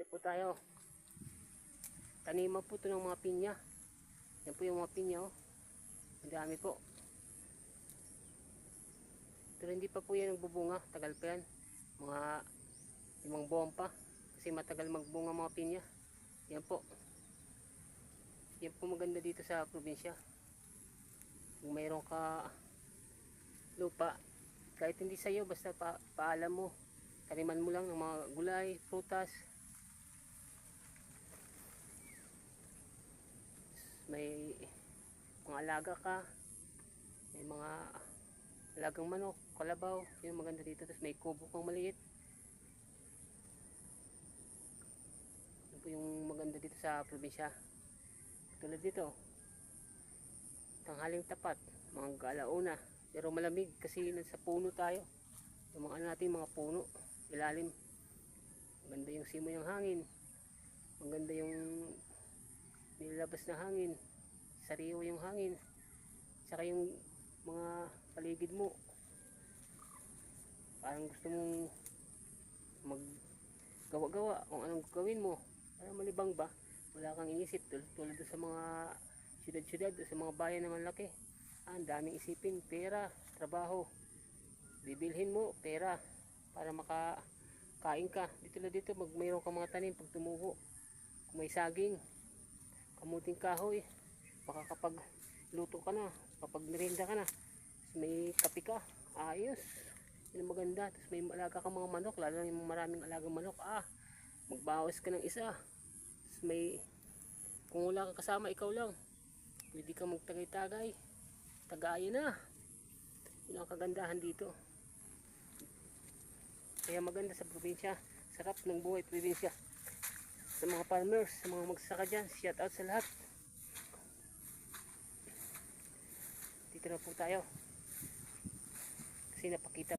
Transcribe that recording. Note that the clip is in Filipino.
po tayo. Taniman po ito ng mga pinya. Yan po yung mga pinya, oh. Ang dami po. Pero hindi pa po yan nagbubunga. Tagal pa yan. Mga 5 buwan pa. Kasi matagal magbunga mga pinya. Yan po. Yan po maganda dito sa probinsya. Kung mayroon ka lupa, kahit hindi sa'yo, basta paalam mo. Taniman mo lang ng mga gulay, prutas. May mga alaga ka, may mga alagang manok, kalabaw, yun maganda dito. Tapos may kubo kang maliit. Yun po yung maganda dito sa probinsya. Tulad dito, tanghaling tapat, mga alauna, pero malamig kasi nasa puno tayo. Yung mga natin mga puno, ilalim. Maganda yung simoy ng hangin, maganda yung nilabas na hangin, sariwa yung hangin, saka yung mga paligid mo, parang gusto mong maggawa-gawa kung anong gawin mo para malibang ba, wala kang inisip. Tulad sa mga syudad-syudad, sa mga bayan na malaki, ang daming isipin, pera, trabaho, bibilhin mo pera para makakain ka. Dito mayroon kang mga tanim. Pag tumubo, kung may saging, kamuting kahoy, makakapag luto ka na, kapag merienda ka na, may kape ka, ayos, yun maganda. Tapos may alaga ka mga manok, lalo yung maraming alagang manok, magbawas ka ng isa. Tapos may, kung wala kang kasama, ikaw lang, pwede ka magtagay-tagay, tagayin na. Yun ang kagandahan dito. Kaya maganda sa probinsya, sarap ng buhay probinsya. Sa mga farmers, sa mga magsasaka dyan, shout out sa lahat. Dito na po tayo kasi napakita